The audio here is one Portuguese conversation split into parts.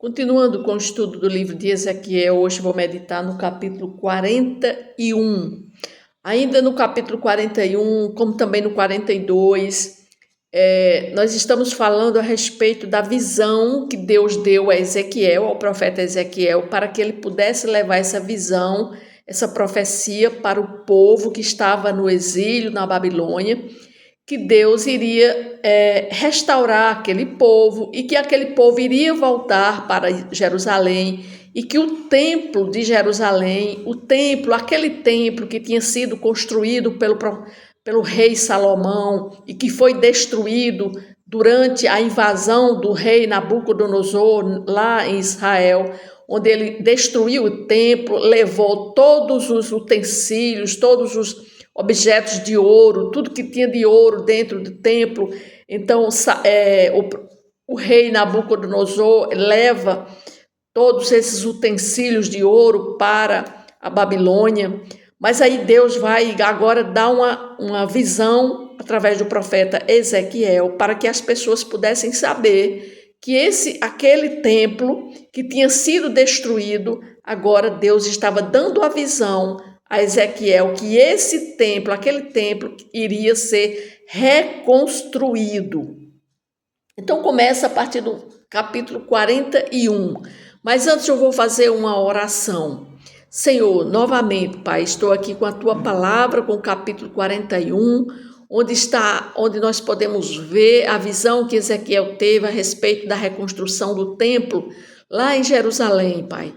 Continuando com o estudo do livro de Ezequiel, hoje vou meditar no capítulo 41. Ainda no capítulo 41, como também no 42, nós estamos falando a respeito da visão que Deus deu a Ezequiel, ao profeta Ezequiel, para que ele pudesse levar essa visão, essa profecia para o povo que estava no exílio na Babilônia, que Deus iria restaurar aquele povo e que aquele povo iria voltar para Jerusalém e que o templo de Jerusalém, aquele templo que tinha sido construído pelo rei Salomão e que foi destruído durante a invasão do rei Nabucodonosor lá em Israel, onde ele destruiu o templo, levou todos os utensílios, todos os objetos de ouro, tudo que tinha de ouro dentro do templo. Então, o rei Nabucodonosor leva todos esses utensílios de ouro para a Babilônia. Mas aí Deus vai agora dar uma visão através do profeta Ezequiel para que as pessoas pudessem saber que aquele templo que tinha sido destruído, agora Deus estava dando a visão a Ezequiel que aquele templo iria ser reconstruído. Então começa a partir do capítulo 41. Mas antes eu vou fazer uma oração. Senhor, novamente, Pai, estou aqui com a Tua palavra, com o capítulo 41, onde nós podemos ver a visão que Ezequiel teve a respeito da reconstrução do templo lá em Jerusalém, Pai.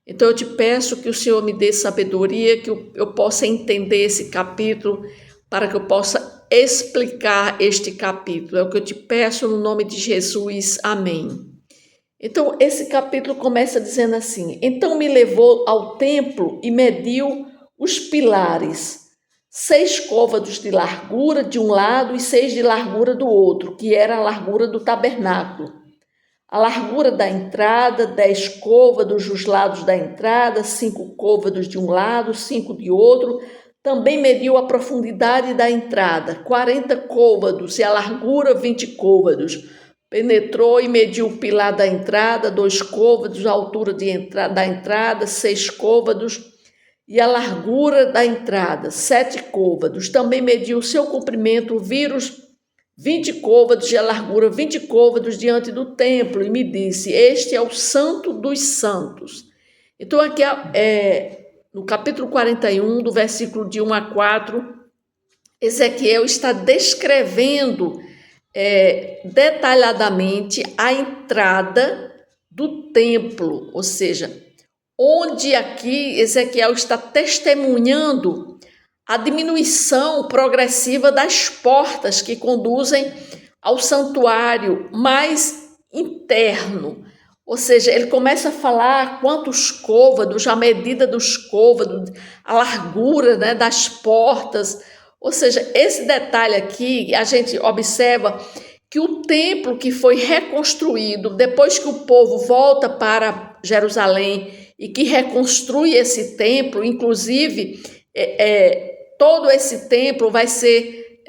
Então eu te peço que o Senhor me dê sabedoria, que eu possa entender esse capítulo, para que eu possa explicar este capítulo. É o que eu te peço no nome de Jesus. Amém. Então esse capítulo começa dizendo assim: então me levou ao templo e mediu os pilares, 6 côvados de largura de um lado e 6 de largura do outro, que era a largura do tabernáculo. A largura da entrada, 10 côvados dos lados da entrada, 5 côvados de um lado, 5 de outro. Também mediu a profundidade da entrada, 40 côvados, e a largura, 20 côvados. Penetrou e mediu o pilar da entrada, 2 côvados, a altura da entrada, 6 côvados, e a largura da entrada, 7 côvados. Também mediu o seu comprimento, 20 côvados e a largura 20 côvados diante do templo, e me disse: este é o Santo dos Santos. Então aqui no capítulo 41, do versículo de 1 a 4, Ezequiel está descrevendo detalhadamente a entrada do templo, ou seja, onde aqui Ezequiel está testemunhando a diminuição progressiva das portas que conduzem ao santuário mais interno. Ou seja, ele começa a falar quantos côvados, a medida dos côvados, a largura, né, das portas. Ou seja, esse detalhe aqui, a gente observa que o templo que foi reconstruído, depois que o povo volta para Jerusalém e que reconstrui esse templo, inclusive todo esse templo vai ser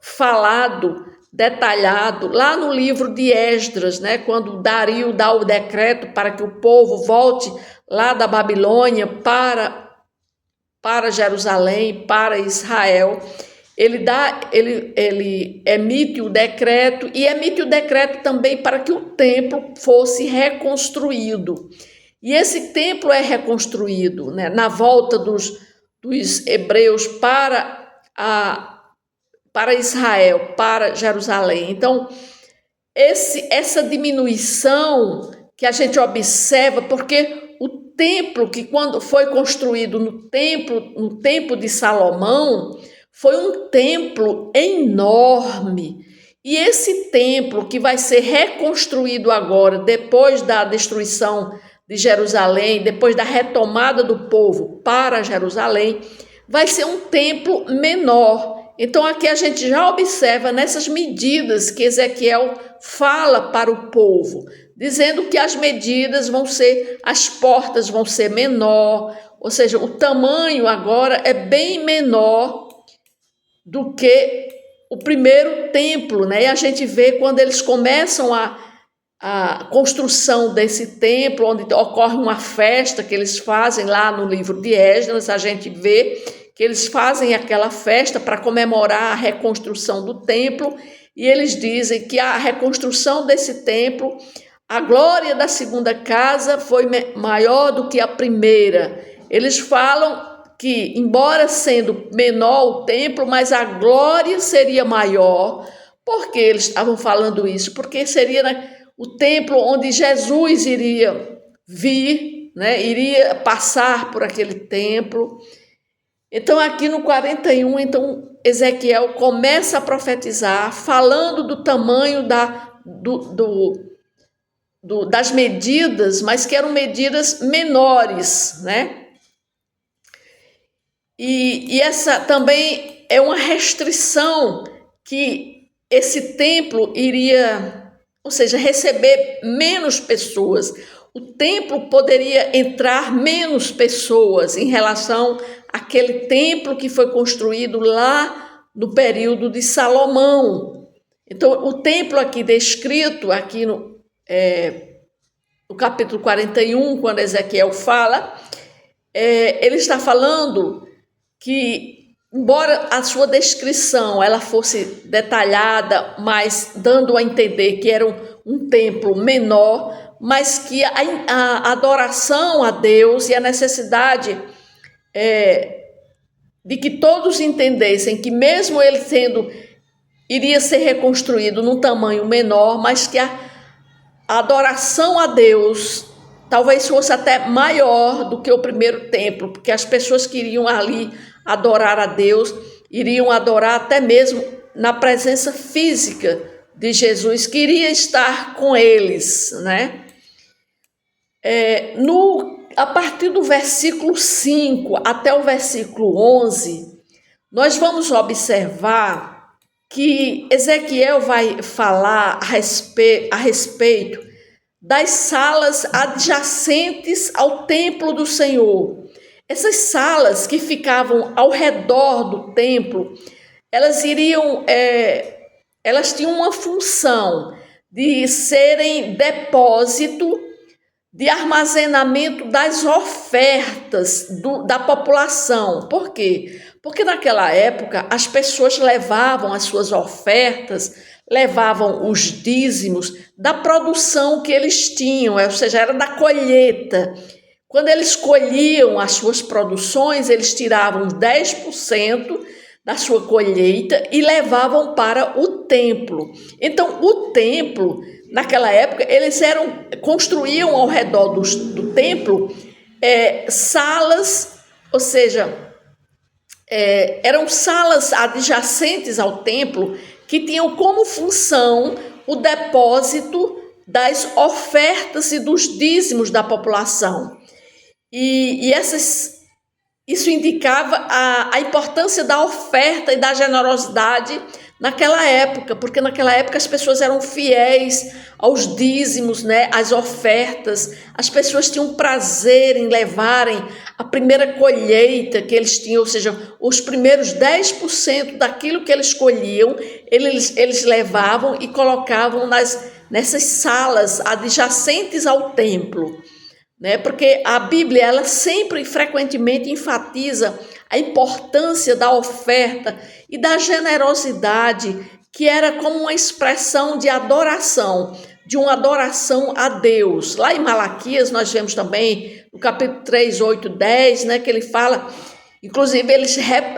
falado, detalhado, lá no livro de Esdras, né? Quando Dario dá o decreto para que o povo volte lá da Babilônia para Jerusalém, para Israel. Ele emite o decreto e emite o decreto também para que o templo fosse reconstruído. E esse templo é reconstruído, né, na volta dos hebreus para Israel, para Jerusalém. Então, essa diminuição que a gente observa, porque o templo que quando foi construído no tempo de Salomão, foi um templo enorme. E esse templo que vai ser reconstruído agora, depois da destruição de Jerusalém, depois da retomada do povo para Jerusalém, vai ser um templo menor. Então aqui a gente já observa nessas medidas que Ezequiel fala para o povo, dizendo que as medidas as portas vão ser menor, ou seja, o tamanho agora é bem menor do que o primeiro templo, né? E a gente vê quando eles começam a a construção desse templo, onde ocorre uma festa que eles fazem lá no livro de Esdras. A gente vê que eles fazem aquela festa para comemorar a reconstrução do templo, e eles dizem que a reconstrução desse templo, a glória da segunda casa foi maior do que a primeira. Eles falam que, embora sendo menor o templo, mas a glória seria maior. Por que eles estavam falando isso? Porque seria, né, o templo onde Jesus iria vir, né, iria passar por aquele templo. Então, aqui no 41, então, Ezequiel começa a profetizar, falando do tamanho das medidas, mas que eram medidas menores, né? E essa também é uma restrição que esse templo iria, ou seja, receber menos pessoas. O templo poderia entrar menos pessoas em relação àquele templo que foi construído lá no período de Salomão. Então, o templo aqui descrito, aqui no capítulo 41, quando Ezequiel fala, ele está falando que, embora a sua descrição ela fosse detalhada, mas dando a entender que era um templo menor, mas que a adoração a Deus e a necessidade de que todos entendessem que, mesmo ele iria ser reconstruído num tamanho menor, mas que a adoração a Deus talvez fosse até maior do que o primeiro templo, porque as pessoas que iriam ali adorar a Deus iriam adorar até mesmo na presença física de Jesus, que iria estar com eles, né? A partir do versículo 5 até o versículo 11, nós vamos observar que Ezequiel vai falar a respeito das salas adjacentes ao templo do Senhor. Essas salas que ficavam ao redor do templo, elas tinham uma função de serem depósito de armazenamento das ofertas da população. Por quê? Porque naquela época as pessoas levavam as suas ofertas, levavam os dízimos da produção que eles tinham, ou seja, era da colheita. Quando eles colhiam as suas produções, eles tiravam 10% da sua colheita e levavam para o templo. Então, o templo, naquela época, eles construíam ao redor do templo salas, ou seja, eram salas adjacentes ao templo que tinham como função o depósito das ofertas e dos dízimos da população. Isso indicava a importância da oferta e da generosidade naquela época, porque naquela época as pessoas eram fiéis aos dízimos, né, às ofertas. As pessoas tinham prazer em levarem a primeira colheita que eles tinham, ou seja, os primeiros 10% daquilo que eles colhiam, eles levavam e colocavam nessas salas adjacentes ao templo, né? Porque a Bíblia, ela sempre e frequentemente enfatiza a importância da oferta e da generosidade, que era como uma expressão de adoração, de uma adoração a Deus. Lá em Malaquias nós vemos também, no capítulo 3, 8, 10, né, que ele fala, inclusive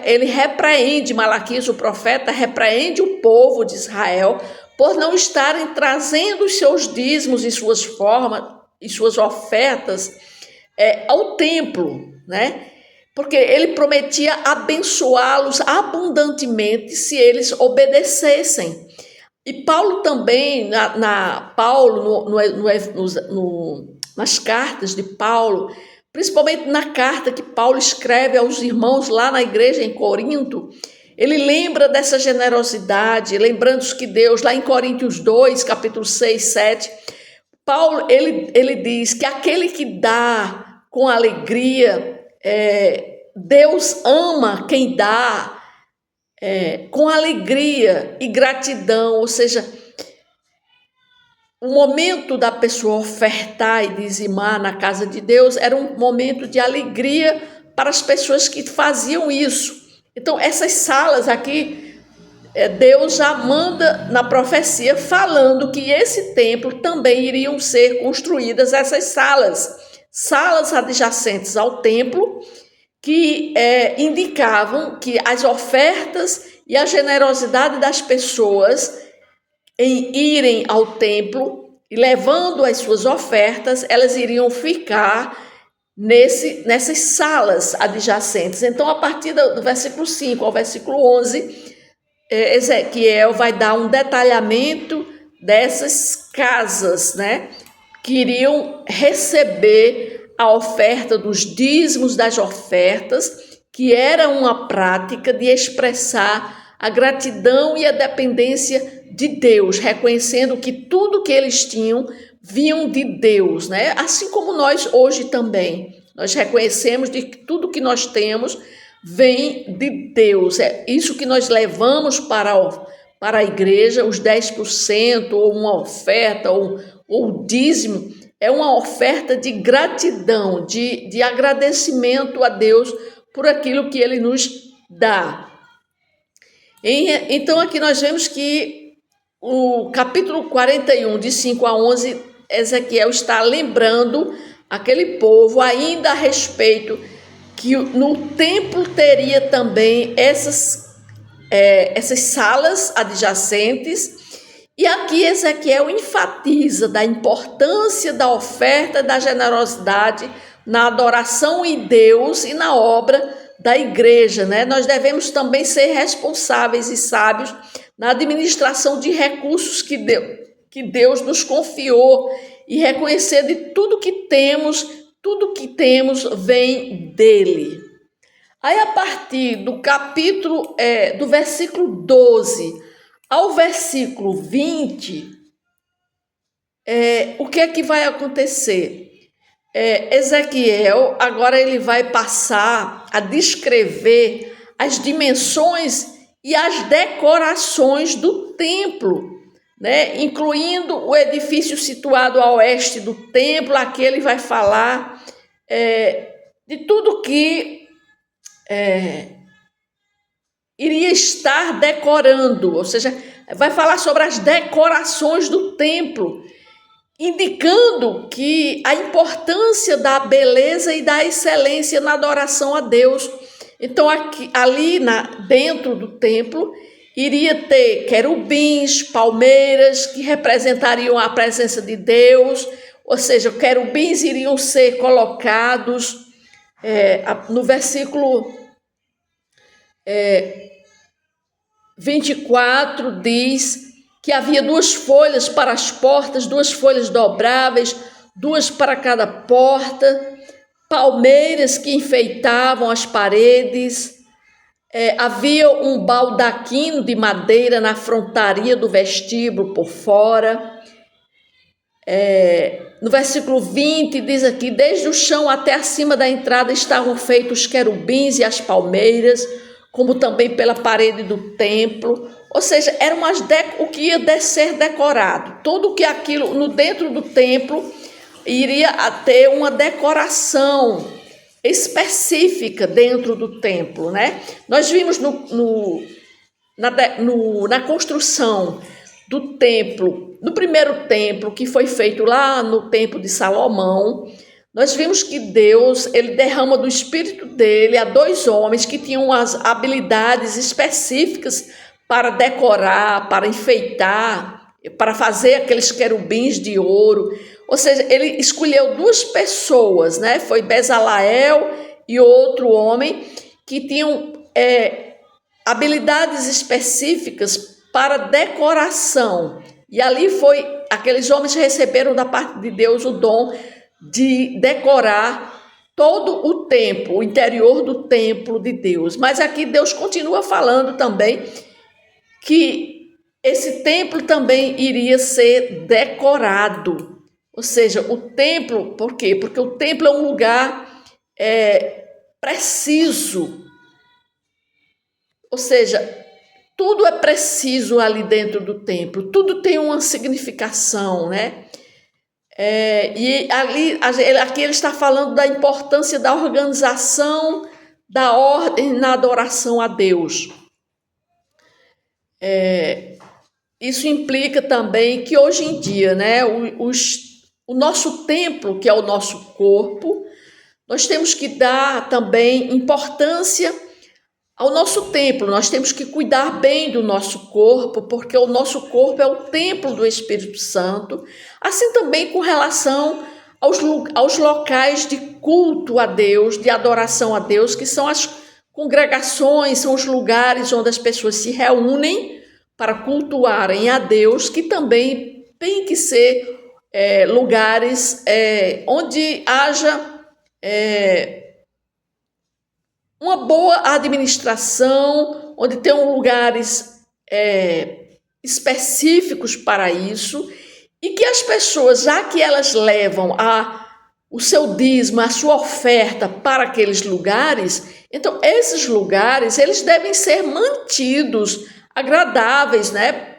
ele repreende, Malaquias, o profeta, repreende o povo de Israel por não estarem trazendo os seus dízimos e suas ofertas ao templo, né? Porque ele prometia abençoá-los abundantemente se eles obedecessem. E Paulo também, nas cartas de Paulo, principalmente na carta que Paulo escreve aos irmãos lá na igreja em Corinto, ele lembra dessa generosidade, lembrando que Deus, lá em Coríntios 2, capítulo 6, 7, Paulo, ele diz que aquele que dá com alegria, Deus ama quem dá com alegria e gratidão, ou seja, o momento da pessoa ofertar e dizimar na casa de Deus era um momento de alegria para as pessoas que faziam isso. Então, essas salas aqui, Deus já manda na profecia falando que esse templo também iriam ser construídas essas salas adjacentes ao templo, que indicavam que as ofertas e a generosidade das pessoas em irem ao templo e levando as suas ofertas, elas iriam ficar nessas salas adjacentes. Então, a partir do versículo 5 ao versículo 11, Ezequiel vai dar um detalhamento dessas casas, né, que iriam receber a oferta dos dízimos das ofertas, que era uma prática de expressar a gratidão e a dependência de Deus, reconhecendo que tudo que eles tinham vinham de Deus, né? Assim como nós hoje também, nós reconhecemos de que tudo que nós temos vem de Deus. É isso que nós levamos para a igreja, os 10%, ou uma oferta, ou dízimo, é uma oferta de gratidão, de agradecimento a Deus por aquilo que Ele nos dá. Então, aqui nós vemos que o capítulo 41, de 5 a 11, Ezequiel está lembrando aquele povo ainda a respeito que no templo teria também essas salas adjacentes. E aqui Ezequiel enfatiza da importância da oferta, da generosidade na adoração em Deus e na obra da igreja, né? Nós devemos também ser responsáveis e sábios na administração de recursos que Deus nos confiou e reconhecer de tudo que temos vem dele. Aí, a partir do capítulo, do versículo 12 ao versículo 20, o que é que vai acontecer? Ezequiel, agora ele vai passar a descrever as dimensões e as decorações do templo, né? Incluindo o edifício situado a oeste do templo. Aqui ele vai falar de tudo que iria estar decorando, ou seja, vai falar sobre as decorações do templo, indicando que a importância da beleza e da excelência na adoração a Deus. Então, ali dentro do templo, iria ter querubins, palmeiras, que representariam a presença de Deus, ou seja, querubins iriam ser colocados, no versículo 24, diz que havia 2 folhas para as portas, 2 folhas dobráveis, 2 para cada porta, palmeiras que enfeitavam as paredes, havia um baldaquino de madeira na frontaria do vestíbulo por fora. No versículo 20 diz aqui: desde o chão até acima da entrada estavam feitos os querubins e as palmeiras, como também pela parede do templo. Ou seja, era o que ia ser decorado. Tudo que aquilo dentro do templo iria ter uma decoração específica dentro do templo, né? Nós vimos na construção do templo, do primeiro templo, que foi feito lá no templo de Salomão. Nós vimos que Deus, ele derrama do Espírito dele a 2 homens que tinham as habilidades específicas para decorar, para enfeitar, para fazer aqueles querubins de ouro. Ou seja, ele escolheu 2 pessoas, né? Foi Bezalael e outro homem que tinham habilidades específicas para decoração. E ali aqueles homens receberam da parte de Deus o dom de decorar todo o templo, o interior do templo de Deus. Mas aqui Deus continua falando também que esse templo também iria ser decorado. Ou seja, o templo, por quê? Porque o templo é um lugar preciso. Ou seja, tudo é preciso ali dentro do templo, tudo tem uma significação, né? Aqui ele está falando da importância da organização, da ordem na adoração a Deus. Isso implica também que hoje em dia, né, o nosso templo, que é o nosso corpo, nós temos que dar também importância ao nosso templo. Nós temos que cuidar bem do nosso corpo, porque o nosso corpo é o templo do Espírito Santo, assim também com relação aos locais de culto a Deus, de adoração a Deus, que são as congregações, são os lugares onde as pessoas se reúnem para cultuarem a Deus, que também tem que ser lugares onde haja uma boa administração, onde tenham lugares específicos para isso, e que as pessoas, já que elas levam o seu dízimo, a sua oferta para aqueles lugares, então esses lugares eles devem ser mantidos agradáveis, né,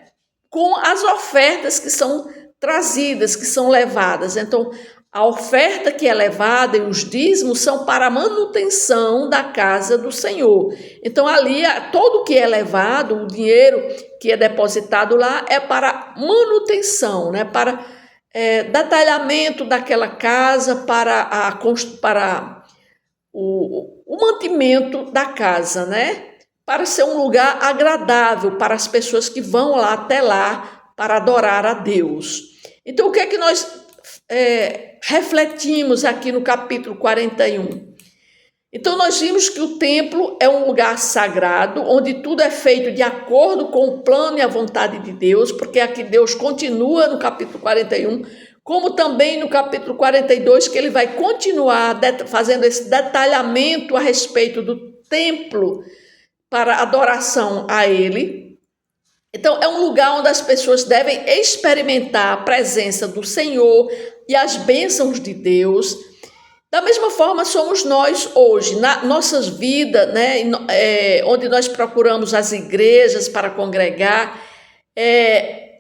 com as ofertas que são trazidas, que são levadas. Então, a oferta que é levada e os dízimos são para a manutenção da casa do Senhor. Então, ali, todo o que é levado, o dinheiro que é depositado lá, é para manutenção, né? Para detalhamento daquela casa, para o mantimento da casa, né? Para ser um lugar agradável para as pessoas que vão lá até lá para adorar a Deus. Então, o que é que nós refletimos aqui no capítulo 41? Então, nós vimos que o templo é um lugar sagrado, onde tudo é feito de acordo com o plano e a vontade de Deus, porque aqui Deus continua no capítulo 41, como também no capítulo 42, que ele vai continuar fazendo esse detalhamento a respeito do templo para adoração a ele. Então, é um lugar onde as pessoas devem experimentar a presença do Senhor e as bênçãos de Deus. Da mesma forma, somos nós hoje, na nossas vidas, né, onde nós procuramos as igrejas para congregar.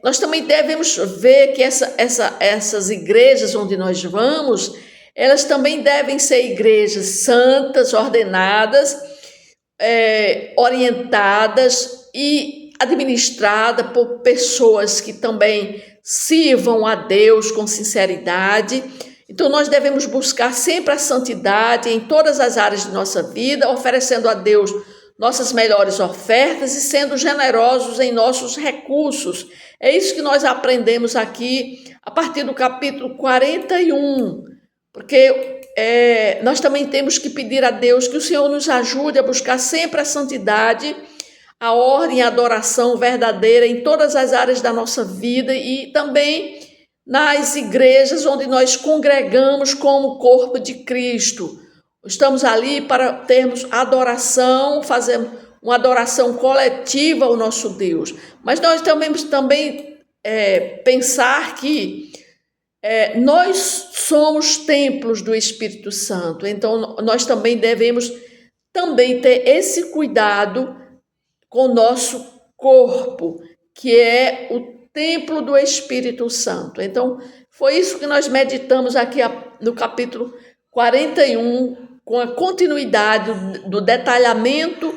Nós também devemos ver que essas igrejas onde nós vamos, elas também devem ser igrejas santas, ordenadas, orientadas e administrada por pessoas que também sirvam a Deus com sinceridade. Então, nós devemos buscar sempre a santidade em todas as áreas de nossa vida, oferecendo a Deus nossas melhores ofertas e sendo generosos em nossos recursos. É isso que nós aprendemos aqui a partir do capítulo 41, porque nós também temos que pedir a Deus que o Senhor nos ajude a buscar sempre a santidade, a ordem e a adoração verdadeira em todas as áreas da nossa vida e também nas igrejas onde nós congregamos como corpo de Cristo. Estamos ali para termos adoração, fazemos uma adoração coletiva ao nosso Deus. Mas nós também pensar que nós somos templos do Espírito Santo. Então, nós também devemos ter esse cuidado com o nosso corpo, que é o templo do Espírito Santo. Então, foi isso que nós meditamos aqui no capítulo 41, com a continuidade do detalhamento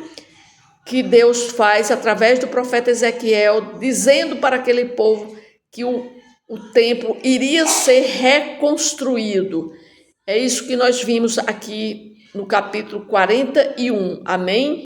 que Deus faz através do profeta Ezequiel, dizendo para aquele povo que o templo iria ser reconstruído. É isso que nós vimos aqui no capítulo 41. Amém?